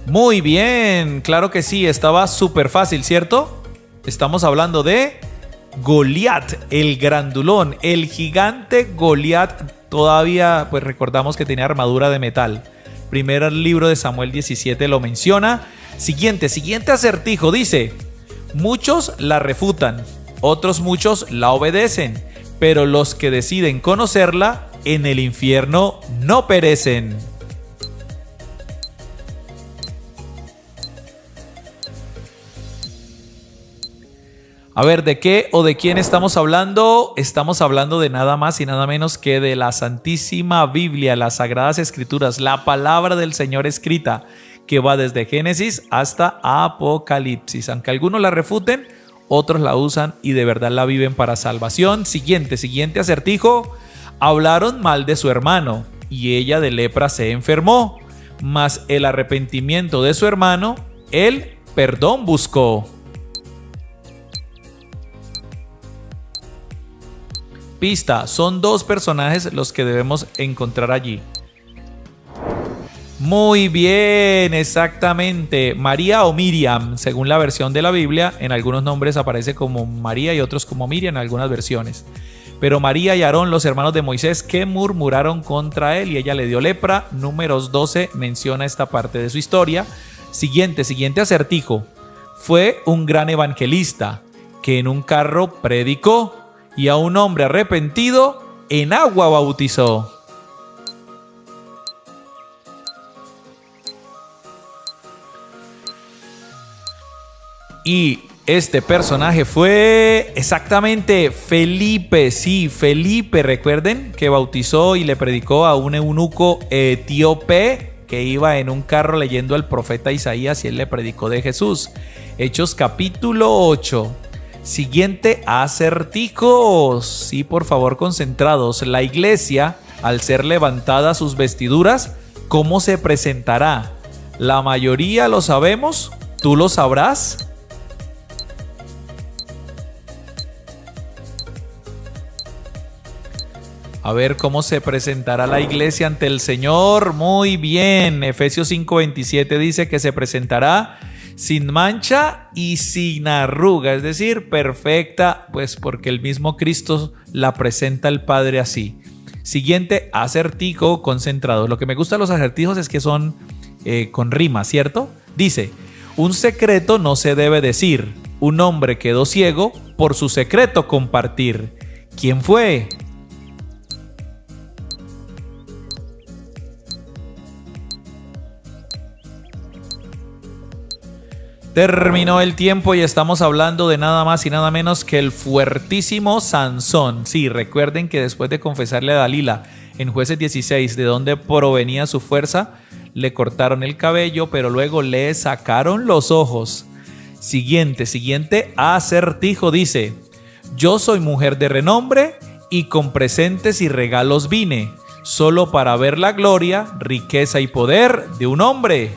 Muy bien, claro que sí, estaba súper fácil, ¿cierto? Estamos hablando de Goliat, el grandulón, el gigante Goliat. Todavía pues recordamos que tenía armadura de metal. Primer libro de Samuel 17 lo menciona. Siguiente acertijo dice: muchos la refutan, otros muchos la obedecen, pero los que deciden conocerla en el infierno no perecen. A ver, ¿de qué o de quién estamos hablando? Estamos hablando de nada más y nada menos que de la Santísima Biblia, las Sagradas Escrituras, la palabra del Señor escrita, que va desde Génesis hasta Apocalipsis. Aunque algunos la refuten, otros la usan y de verdad la viven para salvación. Siguiente acertijo. Hablaron mal de su hermano y ella de lepra se enfermó, mas el arrepentimiento de su hermano, él perdón buscó. Pista: son dos personajes los que debemos encontrar allí. Muy bien, exactamente. María o Miriam, según la versión de la Biblia. En algunos nombres aparece como María y otros como Miriam en algunas versiones. Pero María y Aarón, los hermanos de Moisés, que murmuraron contra él y ella le dio lepra. Números 12 menciona esta parte de su historia. Siguiente acertijo. Fue un gran evangelista que en un carro predicó y a un hombre arrepentido en agua bautizó. Y este personaje fue exactamente Felipe. Sí, Felipe, recuerden que bautizó y le predicó a un eunuco etíope que iba en un carro leyendo al profeta Isaías y él le predicó de Jesús. Hechos capítulo 8. Siguiente acertijo. Sí, por favor, concentrados. La iglesia, al ser levantada sus vestiduras, ¿cómo se presentará? La mayoría lo sabemos. ¿Tú lo sabrás? A ver cómo se presentará la iglesia ante el Señor. Muy bien. Efesios 5:27 dice que se presentará sin mancha y sin arruga, es decir, perfecta, pues porque el mismo Cristo la presenta al Padre así. Siguiente acertijo, concentrados. Lo que me gusta de los acertijos es que son con rima, ¿cierto? Dice: un secreto no se debe decir, un hombre quedó ciego por su secreto compartir. ¿Quién fue? Terminó el tiempo y estamos hablando de nada más y nada menos que el fuertísimo Sansón. Sí, recuerden que después de confesarle a Dalila en Jueces 16 de dónde provenía su fuerza, le cortaron el cabello, pero luego le sacaron los ojos. Siguiente acertijo dice: yo soy mujer de renombre y con presentes y regalos vine, solo para ver la gloria, riqueza y poder de un hombre.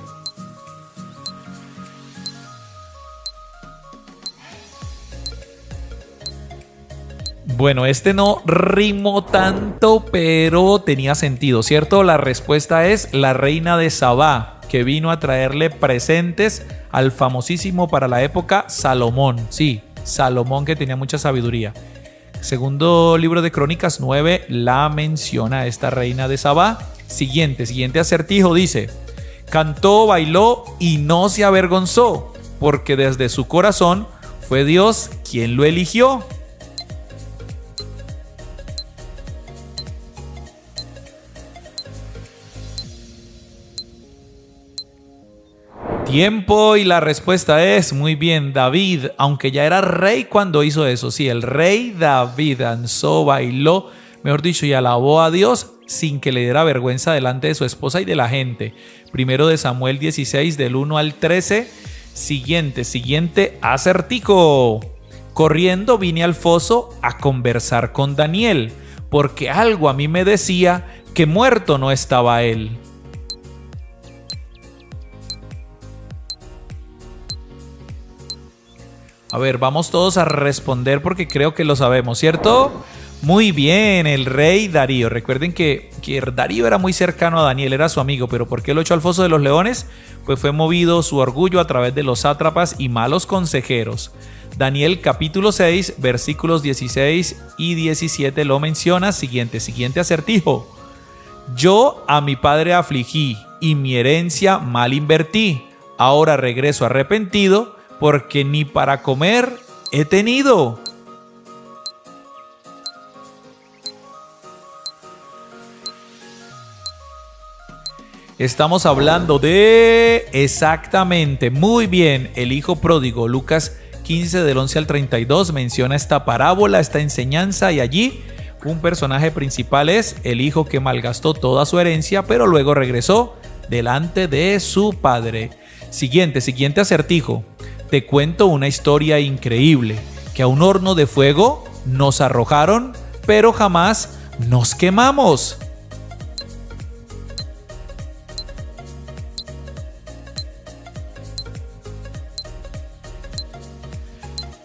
Bueno, este no rimó tanto, pero tenía sentido, ¿cierto? La respuesta es la reina de Sabá, que vino a traerle presentes al famosísimo para la época Salomón. Sí, Salomón, que tenía mucha sabiduría. Segundo libro de Crónicas 9 la menciona esta reina de Sabá. Siguiente acertijo dice: cantó, bailó y no se avergonzó, porque desde su corazón fue Dios quien lo eligió. Tiempo, y la respuesta es muy bien, David, aunque ya era rey cuando hizo eso. Sí, el rey David danzó, bailó, mejor dicho, y alabó a Dios sin que le diera vergüenza delante de su esposa y de la gente. Primero de Samuel 16 del 1 al 13. Siguiente acertijo. Corriendo vine al foso a conversar con Daniel, porque algo a mí me decía que muerto no estaba él. A ver, vamos todos a responder porque creo que lo sabemos, ¿cierto? Muy bien, el rey Darío. Recuerden que Darío era muy cercano a Daniel, era su amigo, pero ¿por qué lo echó al foso de los leones? Pues fue movido su orgullo a través de los sátrapas y malos consejeros. Daniel capítulo 6, versículos 16 y 17 lo menciona. Siguiente acertijo. Yo a mi padre afligí y mi herencia mal invertí. Ahora regreso arrepentido, porque ni para comer he tenido. Estamos hablando de, exactamente, muy bien, el hijo pródigo. Lucas 15 del 11 al 32 menciona esta parábola, esta enseñanza, y allí un personaje principal es el hijo que malgastó toda su herencia, pero luego regresó delante de su padre. Siguiente acertijo. Te cuento una historia increíble, que a un horno de fuego nos arrojaron, pero jamás nos quemamos.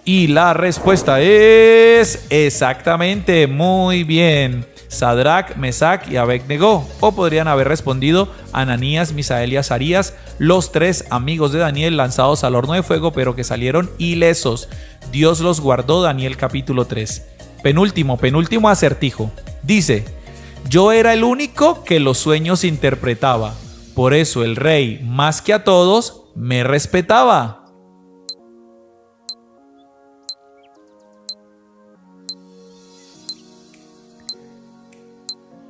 Y la respuesta es exactamente, muy bien. Sadrach, Mesach y Abed-Negó. O podrían haber respondido Ananías, Misael y Azarías, los tres amigos de Daniel lanzados al horno de fuego, pero que salieron ilesos. Dios los guardó. Daniel capítulo 3. Penúltimo acertijo. Dice: yo era el único que los sueños interpretaba. Por eso el rey, más que a todos, me respetaba.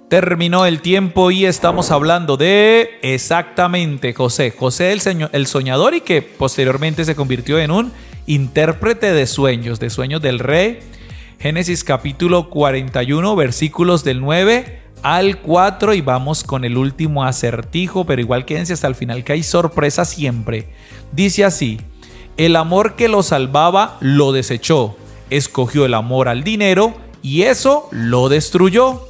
Terminó el tiempo y estamos hablando de exactamente José el soñador, y que posteriormente se convirtió en un intérprete de sueños del rey. Génesis capítulo 41 versículos del 9 al 4, y vamos con el último acertijo, pero igual quédense hasta el final que hay sorpresa siempre. Dice así: el amor que lo salvaba lo desechó, escogió el amor al dinero y eso lo destruyó.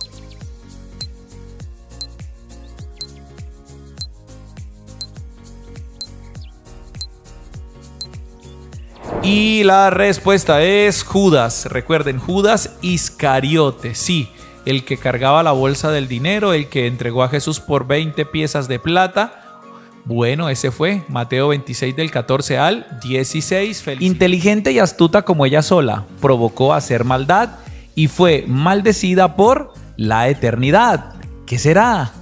Y la respuesta es Judas. Recuerden, Judas Iscariote, sí, el que cargaba la bolsa del dinero, el que entregó a Jesús por 20 piezas de plata. Bueno, ese fue Mateo 26 del 14 al 16. Inteligente y astuta como ella sola, provocó hacer maldad y fue maldecida por la eternidad. ¿Qué será?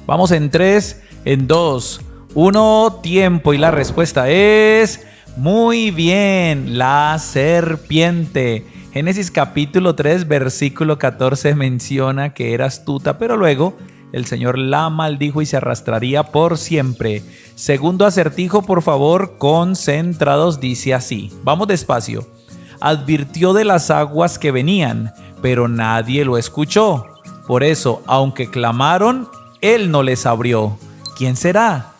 Vamos en 3, en 2, 1, tiempo, y la respuesta es muy bien, la serpiente. Génesis capítulo 3 versículo 14 menciona que era astuta, pero luego el Señor la maldijo y se arrastraría por siempre. Segundo acertijo, por favor, concentrados, dice así. Vamos despacio. Advirtió de las aguas que venían, pero nadie lo escuchó. Por eso, aunque clamaron, Él no les abrió. ¿Quién será?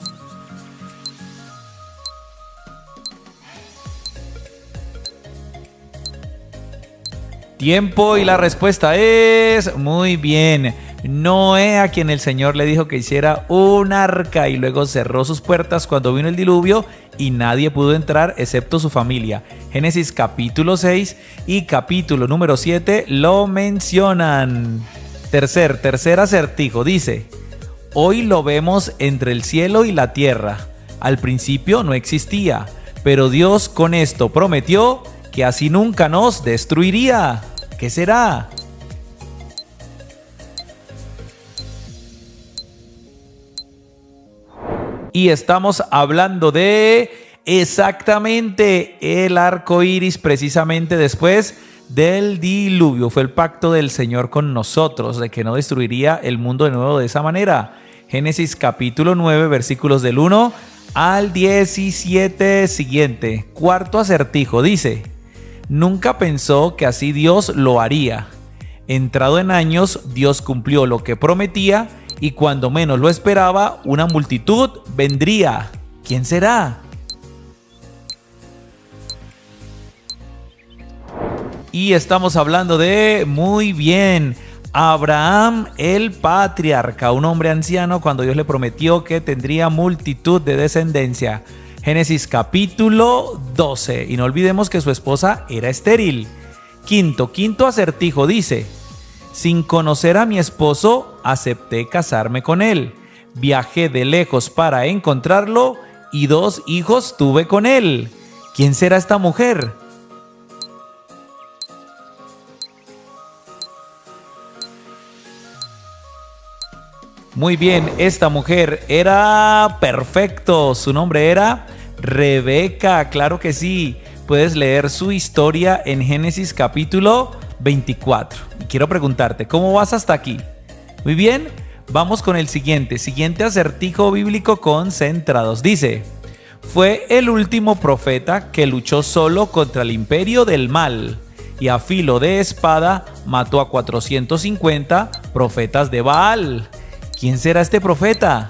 Tiempo y la respuesta es muy bien. Noé, a quien el Señor le dijo que hiciera un arca y luego cerró sus puertas cuando vino el diluvio y nadie pudo entrar excepto su familia. Génesis capítulo 6 y capítulo número 7 lo mencionan. Tercer acertijo dice: hoy lo vemos entre el cielo y la tierra. Al principio no existía, pero Dios con esto prometió que así nunca nos destruiría. ¿Qué será? Y estamos hablando de exactamente el arco iris, precisamente después del diluvio. Fue el pacto del Señor con nosotros, de que no destruiría el mundo de nuevo de esa manera. Génesis capítulo 9, versículos del 1 al 17 siguiente. Cuarto acertijo dice: nunca pensó que así Dios lo haría. Entrado en años, Dios cumplió lo que prometía y cuando menos lo esperaba, una multitud vendría. ¿Quién será? Y estamos hablando de, muy bien, Abraham el patriarca, un hombre anciano cuando Dios le prometió que tendría multitud de descendencia. Génesis capítulo 12. Y no olvidemos que su esposa era estéril. Quinto acertijo dice: sin conocer a mi esposo, acepté casarme con él. Viajé de lejos para encontrarlo y 2 hijos tuve con él. ¿Quién será esta mujer? Muy bien, esta mujer era perfecto. Su nombre era Rebeca, claro que sí. Puedes leer su historia en Génesis capítulo 24. Y quiero preguntarte, ¿cómo vas hasta aquí? Muy bien, vamos con el siguiente acertijo bíblico concentrados. Dice: fue el último profeta que luchó solo contra el imperio del mal y a filo de espada mató a 450 profetas de Baal. ¿Quién será este profeta?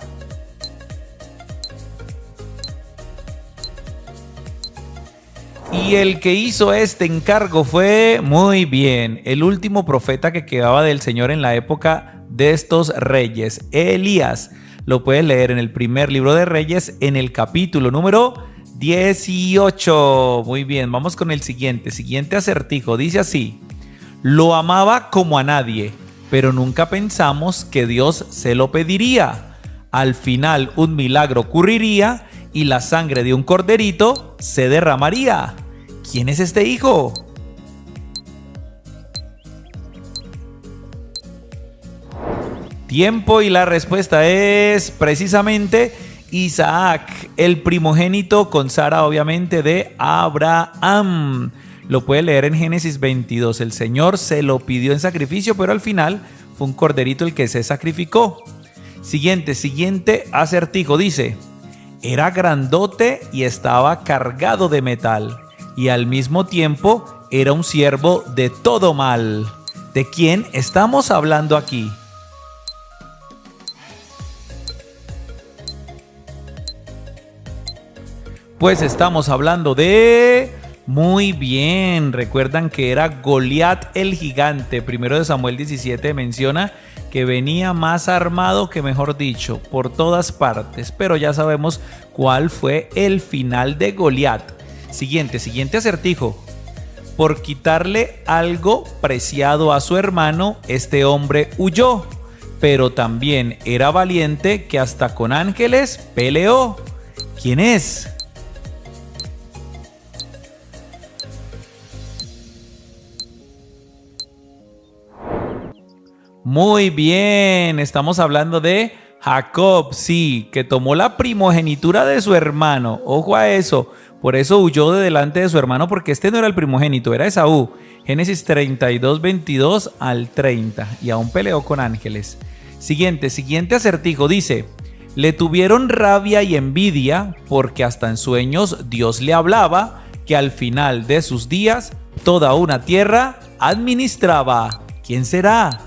Y el que hizo este encargo fue, muy bien, el último profeta que quedaba del Señor en la época de estos reyes, Elías. Lo puedes leer en el primer libro de Reyes, en el capítulo número 18. Muy bien, vamos con el siguiente acertijo. Dice así: lo amaba como a nadie, pero nunca pensamos que Dios se lo pediría. Al final un milagro ocurriría y la sangre de un corderito se derramaría. ¿Quién es este hijo? Tiempo y la respuesta es precisamente Isaac, el primogénito con Sara, obviamente, de Abraham. Lo puede leer en Génesis 22. El Señor se lo pidió en sacrificio, pero al final fue un corderito el que se sacrificó. Siguiente acertijo dice: era grandote y estaba cargado de metal, y al mismo tiempo era un siervo de todo mal. ¿De quién estamos hablando aquí? Pues estamos hablando de... Muy bien, recuerdan que era Goliat el gigante. Primero de Samuel 17 menciona que venía más armado que, mejor dicho, por todas partes. Pero ya sabemos cuál fue el final de Goliat. Siguiente acertijo. Por quitarle algo preciado a su hermano, este hombre huyó. Pero también era valiente que hasta con ángeles peleó. ¿Quién es? Muy bien, estamos hablando de Jacob, sí, que tomó la primogenitura de su hermano. Ojo a eso, por eso huyó de delante de su hermano, porque este no era el primogénito, era Esaú. Génesis 32, 22 al 30, y aún peleó con ángeles. Siguiente acertijo dice: le tuvieron rabia y envidia, porque hasta en sueños Dios le hablaba, que al final de sus días toda una tierra administraba. ¿Quién será?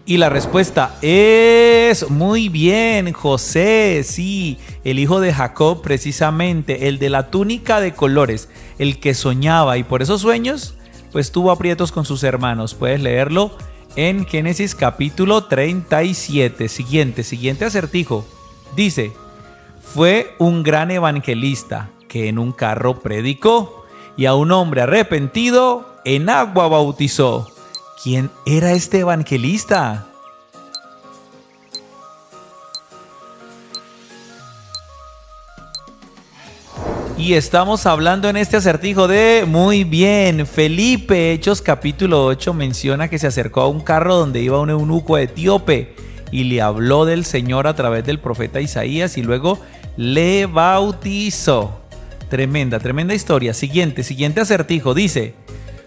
Y la respuesta es muy bien, José, sí, el hijo de Jacob, precisamente el de la túnica de colores, el que soñaba y por esos sueños pues tuvo aprietos con sus hermanos. Puedes leerlo en Génesis capítulo 37. Siguiente acertijo. Dice: fue un gran evangelista que en un carro predicó y a un hombre arrepentido en agua bautizó. ¿Quién era este evangelista? Y estamos hablando en este acertijo de, muy bien, Felipe. Hechos capítulo 8 menciona que se acercó a un carro donde iba un eunuco etíope y le habló del Señor a través del profeta Isaías y luego le bautizó. Tremenda historia. Siguiente acertijo. Dice: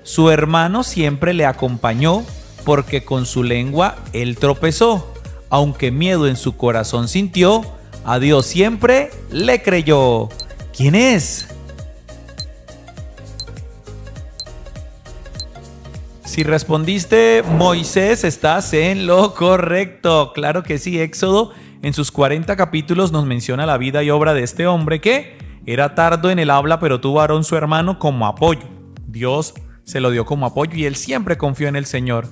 su hermano siempre le acompañó porque con su lengua él tropezó. Aunque miedo en su corazón sintió, a Dios siempre le creyó. ¿Quién es? Si respondiste Moisés, estás en lo correcto. Claro que sí. Éxodo en sus 40 capítulos nos menciona la vida y obra de este hombre que era tardo en el habla, pero tuvo a Aarón su hermano como apoyo. Dios se lo dio como apoyo y él siempre confió en el Señor.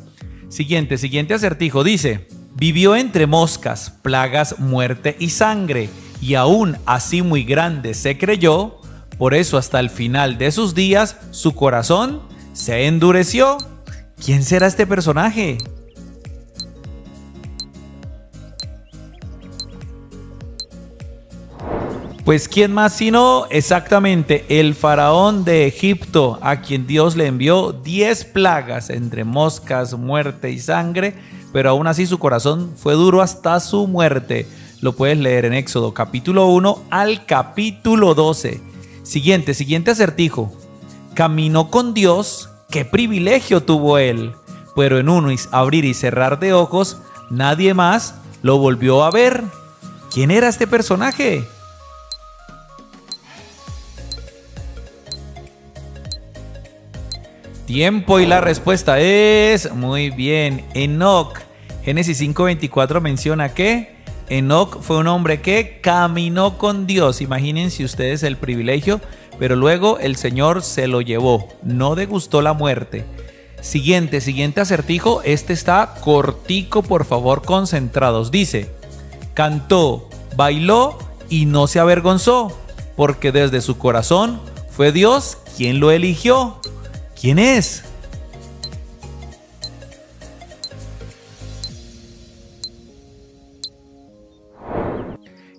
Siguiente acertijo. Dice: vivió entre moscas, plagas, muerte y sangre, y aún así muy grande se creyó. Por eso hasta el final de sus días su corazón se endureció. ¿Quién será este personaje? Pues quién más sino exactamente el faraón de Egipto, a quien Dios le envió 10 plagas entre moscas, muerte y sangre, pero aún así su corazón fue duro hasta su muerte. Lo puedes leer en Éxodo capítulo 1 al capítulo 12. Siguiente acertijo. Caminó con Dios, qué privilegio tuvo él, pero en un abrir y cerrar de ojos nadie más lo volvió a ver. ¿Quién era este personaje? Tiempo, y la respuesta es, muy bien, Enoc. Génesis 5:24 menciona que Enoc fue un hombre que caminó con Dios. Imagínense ustedes el privilegio, pero luego el Señor se lo llevó, no degustó la muerte. Siguiente acertijo, este está cortico, por favor, concentrados. Dice: cantó, bailó y no se avergonzó, porque desde su corazón fue Dios quien lo eligió. ¿Quién es?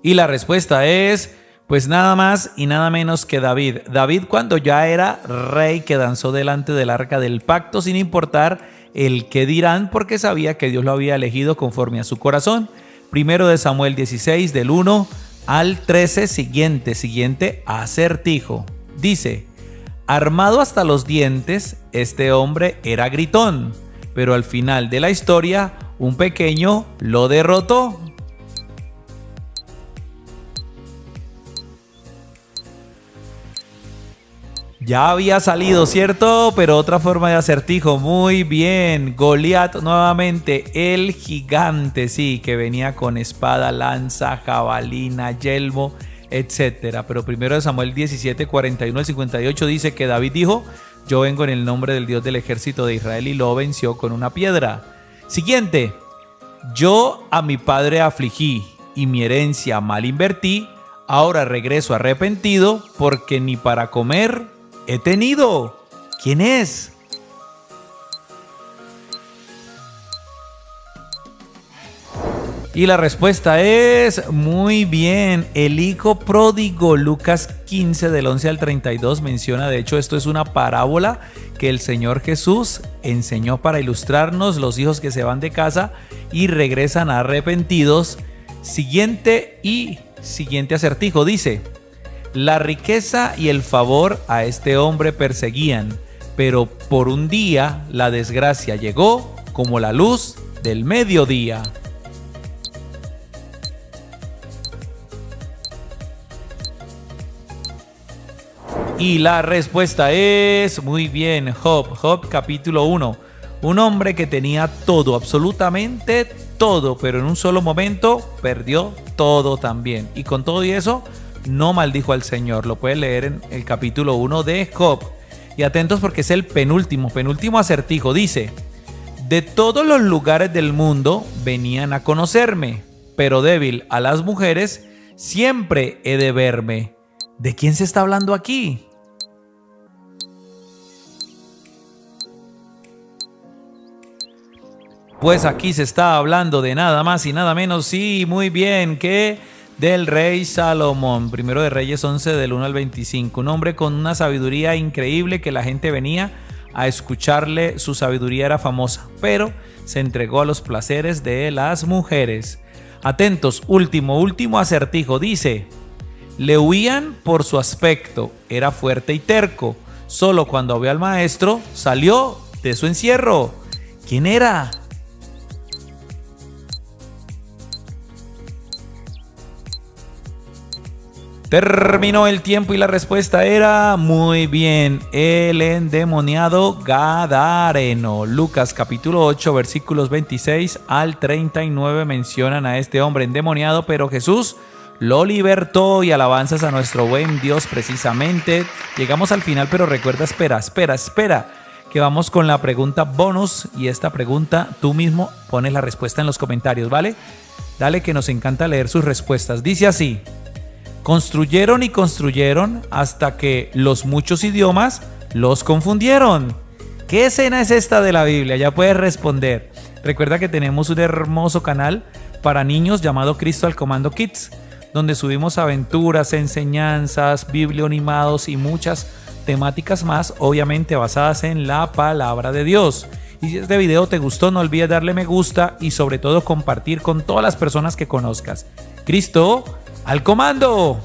Y la respuesta es, pues nada más y nada menos que David. David, cuando ya era rey, que danzó delante del arca del pacto sin importar el qué dirán, porque sabía que Dios lo había elegido conforme a su corazón. Primero de Samuel 16, del 1 al 13, siguiente acertijo. Dice: armado hasta los dientes, este hombre era gritón, pero al final de la historia, un pequeño lo derrotó. Ya había salido, ¿cierto? Pero otra forma de acertijo. Muy bien. Goliat nuevamente, el gigante, sí, que venía con espada, lanza, jabalina, yelmo, etcétera. Pero primero de Samuel 17, 41 al 58 dice que David dijo: yo vengo en el nombre del Dios del ejército de Israel, y lo venció con una piedra. Siguiente: yo a mi padre afligí y mi herencia mal invertí, ahora regreso arrepentido porque ni para comer he tenido. ¿Quién es? Y la respuesta es, muy bien, el hijo pródigo. Lucas 15 del 11 al 32 menciona, de hecho esto es una parábola que el Señor Jesús enseñó para ilustrarnos los hijos que se van de casa y regresan arrepentidos. Siguiente acertijo dice: la riqueza y el favor a este hombre perseguían, pero por un día la desgracia llegó como la luz del mediodía. Y la respuesta es, muy bien, Job capítulo 1. Un hombre que tenía todo, absolutamente todo, pero en un solo momento perdió todo también. Y con todo y eso, no maldijo al Señor. Lo puedes leer en el capítulo 1 de Job. Y atentos porque es el penúltimo acertijo. Dice: de todos los lugares del mundo venían a conocerme, pero débil a las mujeres siempre he de verme. ¿De quién se está hablando aquí? Pues aquí se está hablando de nada más y nada menos, sí, muy bien, que del rey Salomón. Primero de Reyes 11 del 1 al 25. Un hombre con una sabiduría increíble que la gente venía a escucharle. Su sabiduría era famosa, pero se entregó a los placeres de las mujeres. Atentos, último acertijo. Dice: le huían por su aspecto, era fuerte y terco. Solo cuando vio al maestro salió de su encierro. ¿Quién era? Terminó el tiempo y la respuesta era muy bien, el endemoniado Gadareno. Lucas capítulo 8 versículos 26 al 39 mencionan a este hombre endemoniado, pero Jesús lo libertó y alabanzas a nuestro buen Dios precisamente. Llegamos al final, pero recuerda, espera, que vamos con la pregunta bonus, y esta pregunta tú mismo pones la respuesta en los comentarios, ¿vale? Dale, que nos encanta leer sus respuestas. Dice así: construyeron y construyeron hasta que los muchos idiomas los confundieron. ¿Qué escena es esta de la Biblia? Ya puedes responder. Recuerda que tenemos un hermoso canal para niños llamado Cristo al Comando Kids, donde subimos aventuras, enseñanzas, biblioanimados y muchas temáticas más, obviamente basadas en la palabra de Dios. Y si este video te gustó, no olvides darle me gusta y sobre todo compartir con todas las personas que conozcas. Cristo al comando.